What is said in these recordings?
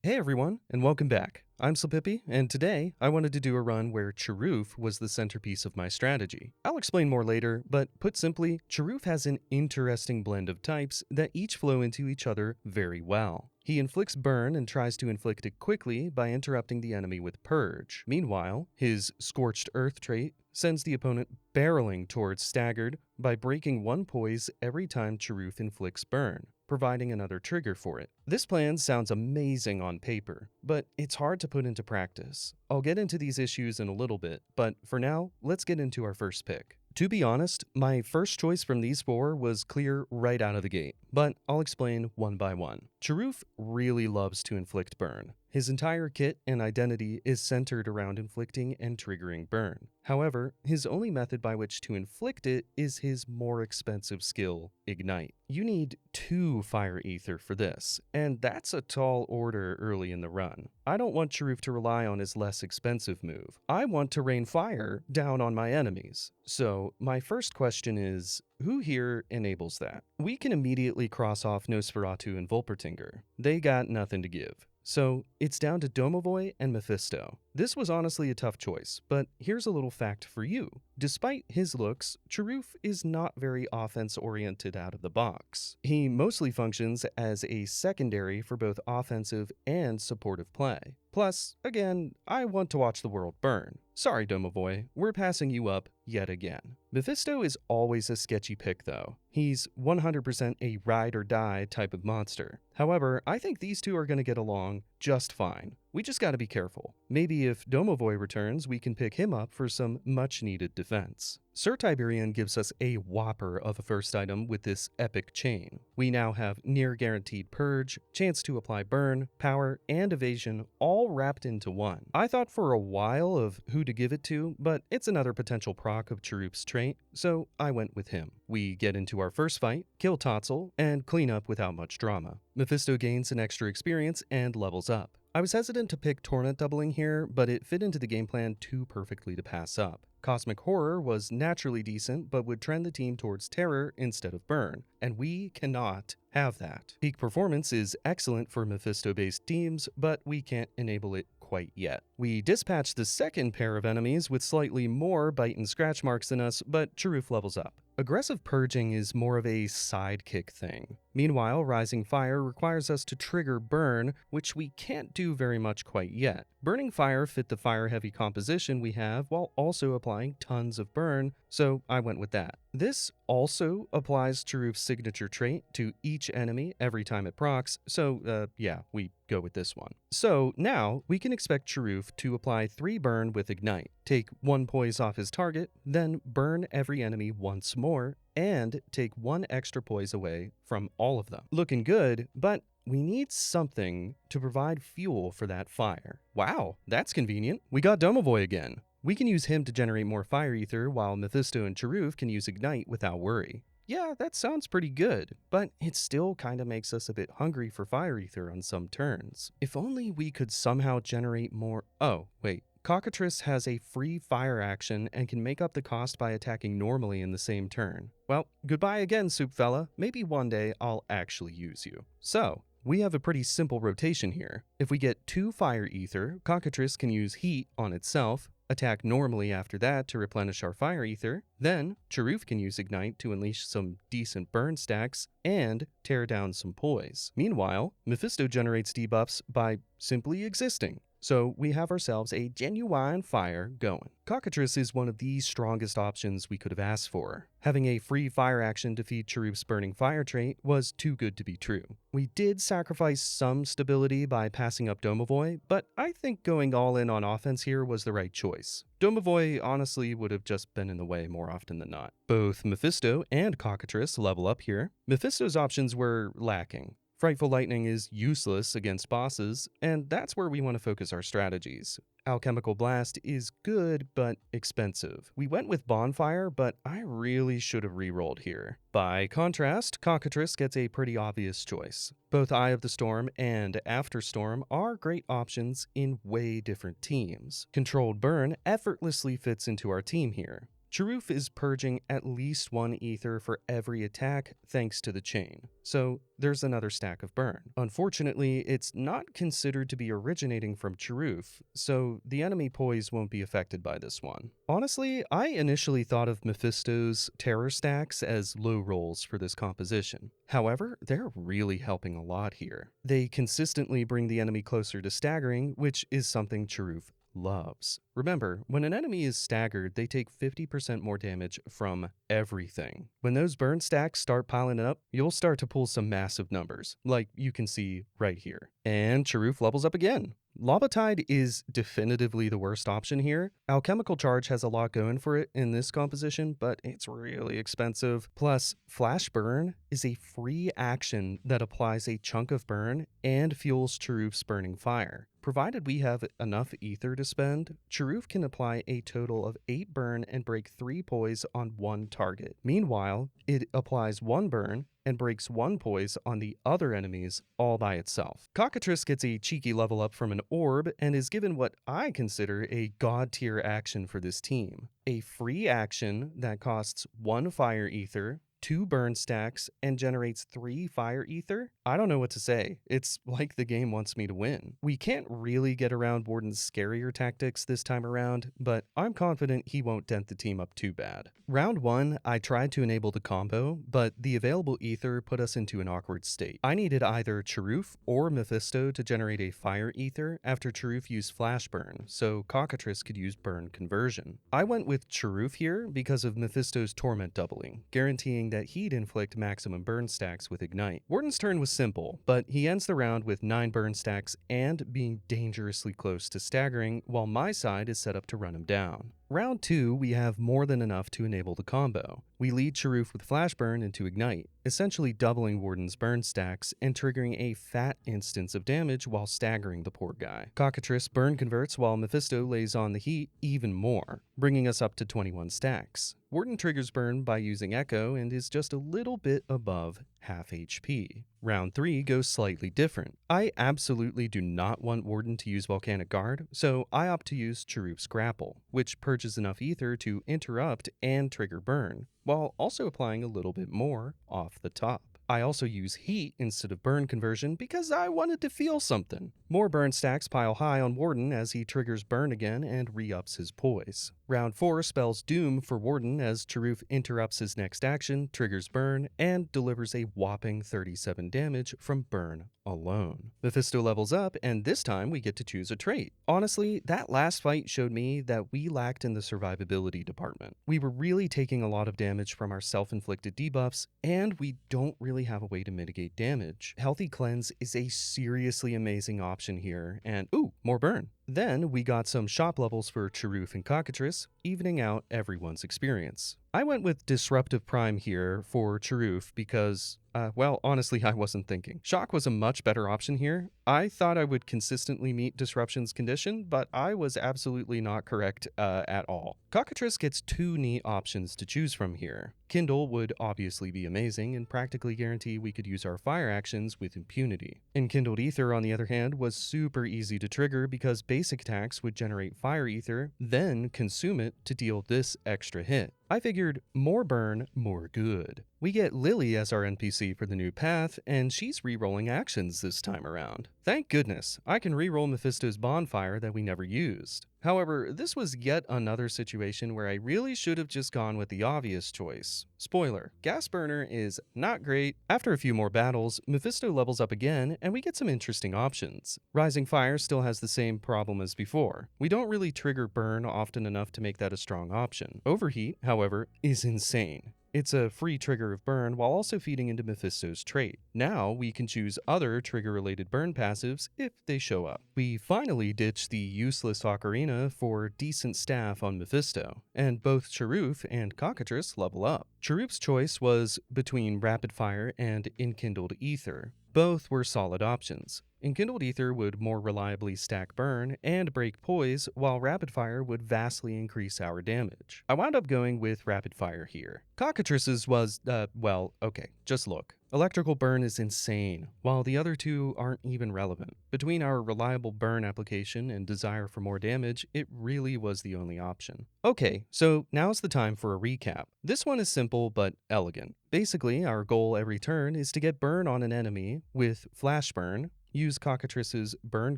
Hey everyone, and welcome back. I'm Slippy, and today I wanted to do a run where Cherufe was the centerpiece of my strategy. I'll explain more later, but put simply, Cherufe has an interesting blend of types that each flow into each other very well. He inflicts burn and tries to inflict it quickly by interrupting the enemy with purge. Meanwhile, his scorched earth trait sends the opponent barreling towards staggered by breaking one poise every time Cherufe inflicts burn, providing another trigger for it. This plan sounds amazing on paper, but it's hard to put into practice. I'll get into these issues in a little bit, but for now, let's get into our first pick. To be honest, my first choice from these four was clear right out of the gate, but I'll explain one by one. Cherufe really loves to inflict burn. His entire kit and identity is centered around inflicting and triggering burn. However, his only method by which to inflict it is his more expensive skill, Ignite. You need 2 Fire Aether for this, and that's a tall order early in the run. I don't want Cherufe to rely on his less expensive move. I want to rain fire down on my enemies. So, my first question is, who here enables that? We can immediately cross off Nosferatu and Volpertinger. They got nothing to give. So, it's down to Domovoy and Mephisto. This was honestly a tough choice, but here's a little fact for you. Despite his looks, Cherufe is not very offense-oriented out of the box. He mostly functions as a secondary for both offensive and supportive play. Plus, again, I want to watch the world burn. Sorry, Domovoy, we're passing you up yet again. Mephisto is always a sketchy pick though. He's 100% a ride or die type of monster. However, I think these two are going to get along just fine. We just gotta be careful. Maybe if Domovoy returns, we can pick him up for some much-needed defense. Sir Tiberian gives us a whopper of a first item with this epic chain. We now have near-guaranteed purge, chance to apply burn, power, and evasion all wrapped into one. I thought for a while of who to give it to, but it's another potential proc of Cherufe's trait, so I went with him. We get into our first fight, kill Totzel, and clean up without much drama. Mephisto gains an extra experience and levels up. I was hesitant to pick Torment doubling here, but it fit into the game plan too perfectly to pass up. Cosmic Horror was naturally decent, but would trend the team towards Terror instead of Burn, and we cannot have that. Peak Performance is excellent for Mephisto-based teams, but we can't enable it quite yet. We dispatch the second pair of enemies with slightly more bite and scratch marks than us, but Cherufe levels up. Aggressive purging is more of a sidekick thing. Meanwhile, Rising Fire requires us to trigger Burn, which we can't do very much quite yet. Burning Fire fit the fire-heavy composition we have while also applying tons of burn, so I went with that. This also applies Cherufe's signature trait to each enemy every time it procs, so yeah, we go with this one. So now we can expect Cherufe to apply 3 burn with Ignite, take 1 poise off his target, then burn every enemy once more, and take 1 extra poise away from all of them. Looking good, but we need something to provide fuel for that fire. Wow, that's convenient. We got Domovoy again. We can use him to generate more Fire Aether, while Mephisto and Cherufe can use Ignite without worry. Yeah, that sounds pretty good, but it still kinda makes us a bit hungry for Fire Aether on some turns. If only we could somehow generate more— oh, wait. Cockatrice has a free fire action and can make up the cost by attacking normally in the same turn. Well, goodbye again, Soup Fella. Maybe one day I'll actually use you. So, we have a pretty simple rotation here. If we get 2 Fire Aether, Cockatrice can use Heat on itself, attack normally after that to replenish our Fire Aether, then Cherufe can use Ignite to unleash some decent burn stacks and tear down some poise. Meanwhile, Mephisto generates debuffs by simply existing. So we have ourselves a genuine fire going. Cockatrice is one of the strongest options we could have asked for. Having a free fire action to feed Cherufe's burning fire trait was too good to be true. We did sacrifice some stability by passing up Domovoy, but I think going all in on offense here was the right choice. Domovoy honestly would have just been in the way more often than not. Both Mephisto and Cockatrice level up here. Mephisto's options were lacking. Frightful Lightning is useless against bosses, and that's where we want to focus our strategies. Alchemical Blast is good, but expensive. We went with Bonfire, but I really should have rerolled here. By contrast, Cockatrice gets a pretty obvious choice. Both Eye of the Storm and After Storm are great options in way different teams. Controlled Burn effortlessly fits into our team here. Cherufe is purging at least 1 ether for every attack thanks to the chain, so there's another stack of burn. Unfortunately, it's not considered to be originating from Cherufe, so the enemy poise won't be affected by this one. Honestly, I initially thought of Mephisto's terror stacks as low rolls for this composition. However, they're really helping a lot here. They consistently bring the enemy closer to staggering, which is something Cherufe loves. Remember, when an enemy is staggered, they take 50% more damage from everything. When those burn stacks start piling up, you'll start to pull some massive numbers, like you can see right here. And Cherufe levels up again. Lava Tide is definitively the worst option here. Alchemical Charge has a lot going for it in this composition, but it's really expensive. Plus, Flash Burn is a free action that applies a chunk of burn and fuels Cherufe's burning fire. Provided we have enough ether to spend, Cherufe can apply a total of 8 burn and break 3 poise on 1 target. Meanwhile, it applies 1 burn and breaks 1 poise on the other enemies all by itself. Cockatrice gets a cheeky level up from an orb and is given what I consider a god tier action for this team. A free action that costs 1 Fire Aether, 2 burn stacks, and generates 3 Fire Aether? I don't know what to say. It's like the game wants me to win. We can't really get around Warden's scarier tactics this time around, but I'm confident he won't dent the team up too bad. Round 1, I tried to enable the combo, but the available ether put us into an awkward state. I needed either Cherufe or Mephisto to generate a Fire Aether after Cherufe used Flash Burn, so Cockatrice could use Burn Conversion. I went with Cherufe here because of Mephisto's Torment doubling, guaranteeing that he'd inflict maximum burn stacks with Ignite. Warden's turn was simple, but he ends the round with 9 burn stacks and being dangerously close to staggering, while my side is set up to run him down. Round 2, we have more than enough to enable the combo. We lead Cherufe with Flash Burn into Ignite, essentially doubling Warden's burn stacks and triggering a fat instance of damage while staggering the poor guy. Cockatrice burn converts while Mephisto lays on the heat even more, bringing us up to 21 stacks. Warden triggers burn by using Echo and is just a little bit above half HP. Round 3 goes slightly different. I absolutely do not want Warden to use Volcanic Guard, so I opt to use Cherufe's Grapple, which purges enough ether to interrupt and trigger burn, while also applying a little bit more off the top. I also use Heat instead of Burn Conversion because I wanted to feel something. More burn stacks pile high on Warden as he triggers Burn again and re-ups his poise. Round 4 spells Doom for Warden as Cherufe interrupts his next action, triggers Burn, and delivers a whopping 37 damage from Burn alone. Mephisto levels up, and this time we get to choose a trait. Honestly, that last fight showed me that we lacked in the survivability department. We were really taking a lot of damage from our self-inflicted debuffs, and we don't really have a way to mitigate damage. Healthy Cleanse is a seriously amazing option here, and ooh, more burn. Then we got some shop levels for Cherufe and Cockatrice, evening out everyone's experience. I went with Disruptive Prime here for Cherufe because, well, honestly, I wasn't thinking. Shock was a much better option here. I thought I would consistently meet Disruption's condition, but I was absolutely not correct at all. Cockatrice gets 2 neat options to choose from here. Kindle would obviously be amazing and practically guarantee we could use our fire actions with impunity. Enkindled Aether, on the other hand, was super easy to trigger because basic attacks would generate Fire Aether, then consume it to deal this extra hit. I figured more burn, more good. We get Lily as our NPC for the new path, and she's re-rolling actions this time around. Thank goodness, I can re-roll Mephisto's bonfire that we never used. However, this was yet another situation where I really should have just gone with the obvious choice. Spoiler, Gas Burner is not great. After a few more battles, Mephisto levels up again, and we get some interesting options. Rising Fire still has the same problem as before. We don't really trigger burn often enough to make that a strong option. Overheat, however, is insane. It's a free trigger of burn while also feeding into Mephisto's trait. Now we can choose other trigger-related burn passives if they show up. We finally ditch the useless Ocarina for decent staff on Mephisto, and both Cherufe and Cockatrice level up. Cherufe's choice was between Rapid Fire and Enkindled Aether. Both were solid options. Enkindled Aether would more reliably stack burn and break poise, while Rapid Fire would vastly increase our damage. I wound up going with Rapid Fire here. Cockatrice's was, well, okay, just look. Electrical burn is insane, while the other two aren't even relevant. Between our reliable burn application and desire for more damage, it really was the only option. Okay, so now's the time for a recap. This one is simple but elegant. Basically, our goal every turn is to get burn on an enemy with flash burn, use Cockatrice's burn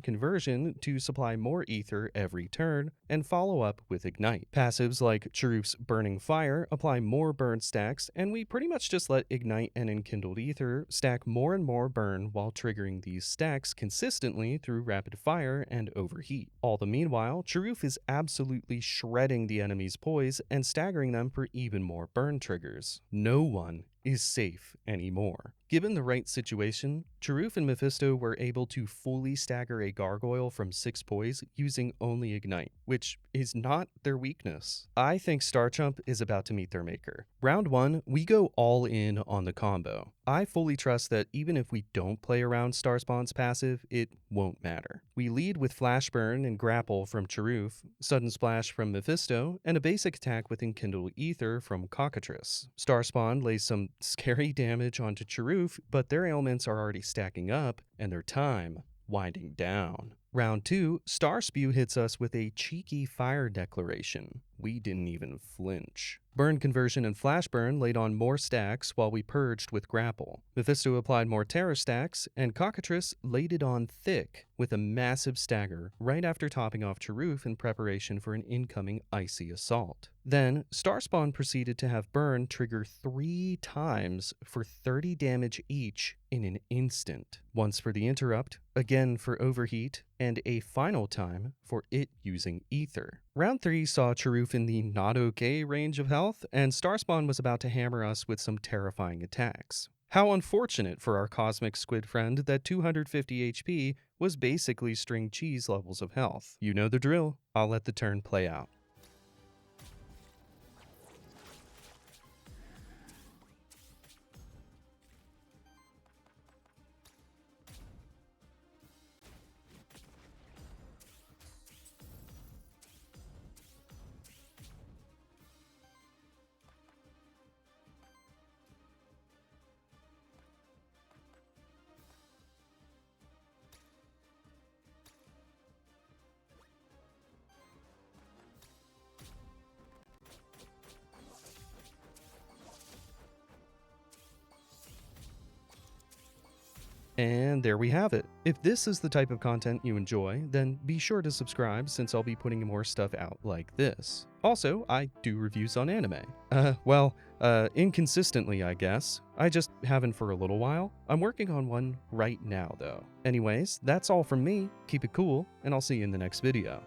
conversion to supply more ether every turn, and follow up with ignite. Passives like Cherufe's burning fire apply more burn stacks, and we pretty much just let ignite and enkindled ether stack more and more burn while triggering these stacks consistently through rapid fire and overheat. All the meanwhile, Cherufe is absolutely shredding the enemy's poise and staggering them for even more burn triggers. No one is safe anymore. Given the right situation, Cherufe and Mephisto were able to fully stagger a gargoyle from 6 poise using only ignite, which is not their weakness. I think Starchump is about to meet their maker. Round 1, we go all in on the combo. I fully trust that even if we don't play around Starspawn's passive, it won't matter. We lead with Flash Burn and Grapple from Cherufe, Sudden Splash from Mephisto, and a basic attack with Enkindled Ether from Cockatrice. Starspawn lays some scary damage onto Cherufe, but their ailments are already stacking up, and their time winding down. Round 2, Star Spew hits us with a cheeky fire declaration. We didn't even flinch. Burn Conversion and Flash Burn laid on more stacks while we purged with Grapple. Mephisto applied more Terror stacks, and Cockatrice laid it on thick with a massive stagger right after topping off Cherufe in preparation for an incoming icy assault. Then, Starspawn proceeded to have Burn trigger 3 times for 30 damage each in an instant. Once for the interrupt, again for overheat, and a final time for it using ether. Round 3 saw Cherufe in the not okay range of health, and Starspawn was about to hammer us with some terrifying attacks. How unfortunate for our cosmic squid friend that 250 HP was basically string cheese levels of health. You know the drill. I'll let the turn play out. And there we have it. If this is the type of content you enjoy, then be sure to subscribe since I'll be putting more stuff out like this. Also, I do reviews on anime. Inconsistently, I guess. I just haven't for a little while. I'm working on one right now, though. Anyways, that's all from me. Keep it cool, and I'll see you in the next video.